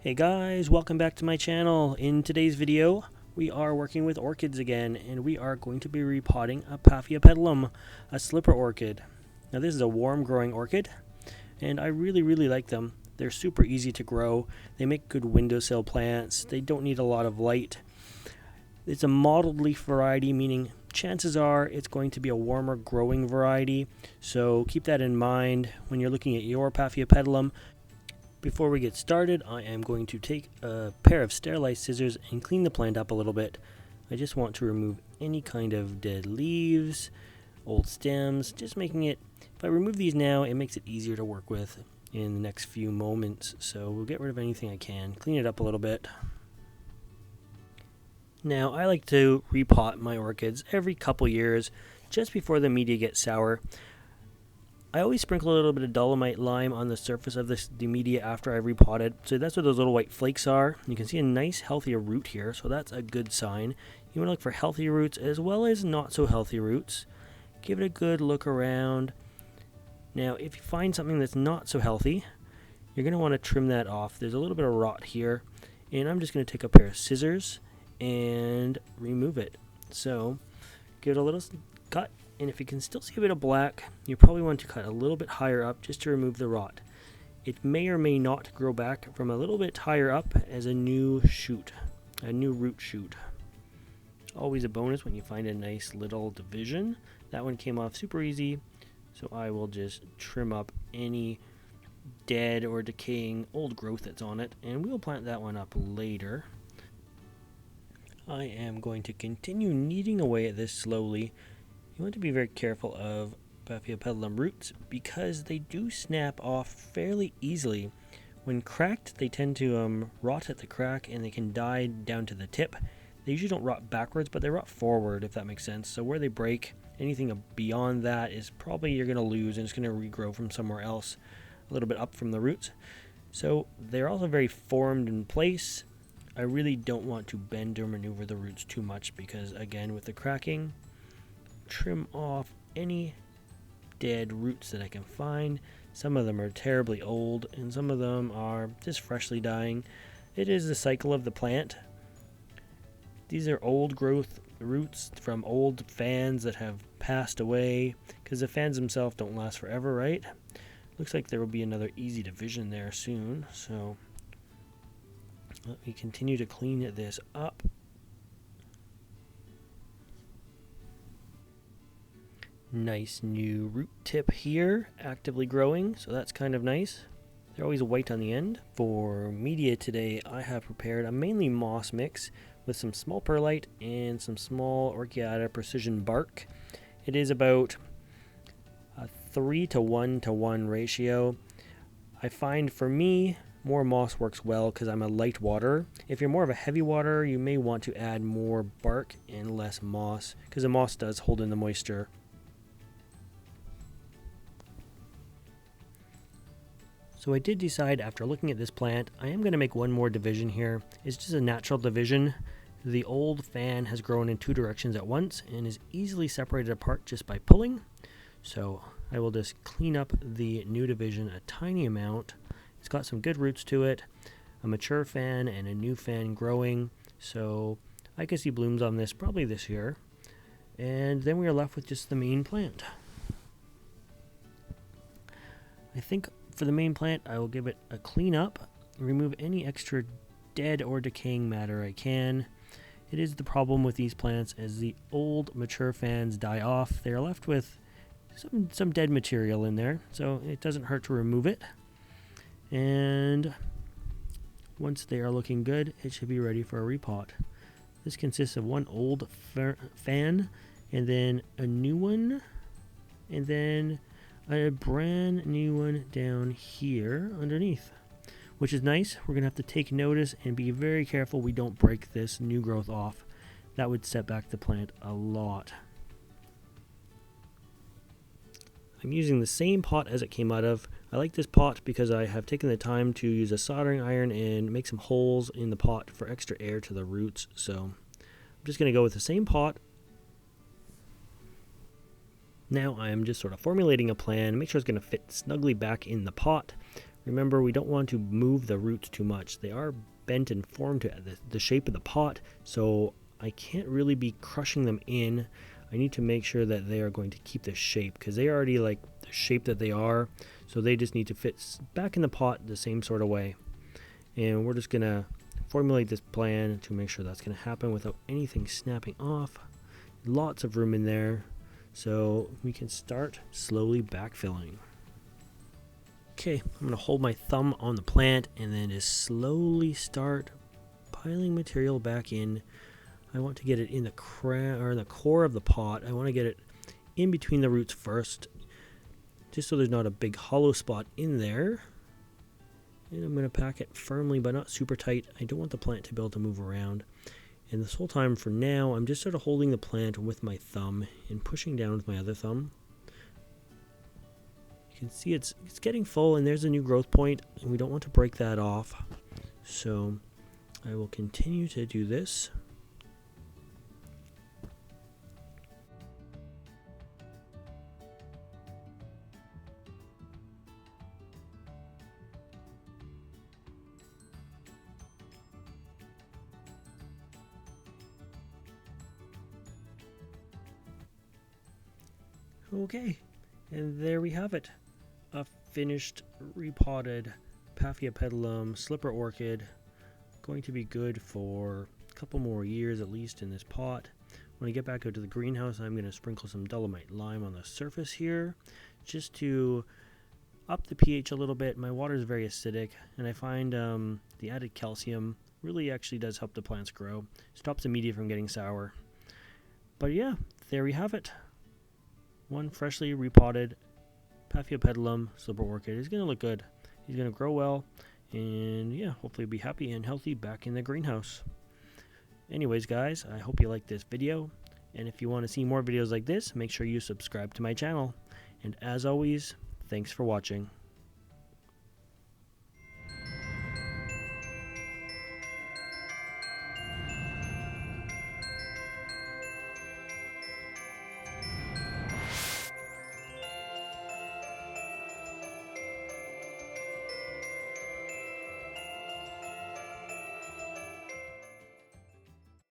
Hey guys, welcome back to my channel. In today's video, we are working with orchids again, and we are going to be repotting a Paphiopedilum, a slipper orchid. Now this is a warm growing orchid, and I really like them. They're super easy to grow. They make good windowsill plants. They don't need a lot of light. It's a mottled leaf variety, meaning chances are it's going to be a warmer growing variety. So keep that in mind when you're looking at your Paphiopedilum. Before we get started, I am going to take a pair of sterilized scissors and clean the plant up a little bit. I just want to remove any kind of dead leaves, old stems, just making it, if I remove these now, it makes it easier to work with in the next few moments. So we'll get rid of anything I can, clean it up a little bit. Now I like to repot my orchids every couple years, just before the media gets sour. I always sprinkle a little bit of dolomite lime on the surface of the media after I've repotted. So that's what those little white flakes are. You can see a nice healthy root here, so that's a good sign. You want to look for healthy roots as well as not so healthy roots. Give it a good look around. Now if you find something that's not so healthy, you're going to want to trim that off. There's a little bit of rot here, and I'm just going to take a pair of scissors and remove it. So give it a little cut. And if you can still see a bit of black, you probably want to cut a little bit higher up just to remove the rot. It may or may not grow back from a little bit higher up as a new shoot, a new root shoot. Always a bonus when you find a nice little division. That one came off super easy, so I will just trim up any dead or decaying old growth that's on it, and we'll plant that one up later. I am going to continue kneading away at this slowly. You want to be very careful of Paphiopedilum roots because they do snap off fairly easily. When cracked, they tend to rot at the crack and they can die down to the tip. They usually don't rot backwards, but they rot forward, if that makes sense. So where they break, anything beyond that is probably you're going to lose and it's going to regrow from somewhere else, a little bit up from the roots. So they're also very formed in place. I really don't want to bend or maneuver the roots too much because, again, with the cracking, trim off any dead roots that I can find. Some of them are terribly old and some of them are just freshly dying. It is the cycle of the plant. These are old growth roots from old fans that have passed away because the fans themselves don't last forever, right? Looks like there will be another easy division there soon, so let me continue to clean this up. Nice new root tip here, actively growing, so that's kind of nice. They're always white on the end. For media today, I have prepared a mainly moss mix with some small perlite and some small Orchid precision bark. It is about a 3:1 ratio. I find for me, more moss works well because I'm a light waterer. If you're more of a heavy waterer, you may want to add more bark and less moss because the moss does hold in the moisture. So I did decide after looking at this plant, I am going to make one more division here. It's just a natural division. The old fan has grown in two directions at once and is easily separated apart just by pulling. So I will just clean up the new division a tiny amount. It's got some good roots to it, a mature fan and a new fan growing. So I can see blooms on this probably this year. And then we are left with just the main plant. I think for the main plant, I will give it a clean up, remove any extra dead or decaying matter I can. It is the problem with these plants as the old mature fans die off. They are left with some dead material in there, so it doesn't hurt to remove it. And once they are looking good, it should be ready for a repot. This consists of one old fan, and then a new one, and then a brand new one down here underneath, which is nice. We're going to have to take notice and be very careful we don't break this new growth off. That would set back the plant a lot. I'm using the same pot as it came out of. I like this pot because I have taken the time to use a soldering iron and make some holes in the pot for extra air to the roots. So I'm just going to go with the same pot. Now I'm just sort of formulating a plan, make sure it's going to fit snugly back in the pot. Remember, we don't want to move the roots too much. They are bent and formed to the shape of the pot, so I can't really be crushing them in. I need to make sure that they are going to keep the shape, because they already like the shape that they are, so they just need to fit back in the pot the same sort of way. And we're just going to formulate this plan to make sure that's going to happen without anything snapping off. Lots of room in there, so we can start slowly backfilling. Okay, I'm going to hold my thumb on the plant and then just slowly start piling material back in. I want to get it in the core of the pot. I want to get it in between the roots first, just so there's not a big hollow spot in there. And I'm going to pack it firmly, but not super tight. I don't want the plant to be able to move around. And this whole time for now, I'm just sort of holding the plant with my thumb and pushing down with my other thumb. You can see it's getting full, and there's a new growth point, and we don't want to break that off. So I will continue to do this. Okay, and there we have it. A finished repotted Paphiopedilum slipper orchid. Going to be good for a couple more years at least in this pot. When I get back out to the greenhouse, I'm going to sprinkle some dolomite lime on the surface here, just to up the pH a little bit. My water is very acidic, and I find the added calcium really actually does help the plants grow. Stops the media from getting sour. But yeah, there we have it. One freshly repotted Paphiopedilum slipper orchid is going to look good. He's going to grow well, and yeah, hopefully be happy and healthy back in the greenhouse. Anyways, guys, I hope you liked this video, and if you want to see more videos like this, make sure you subscribe to my channel. And as always, thanks for watching.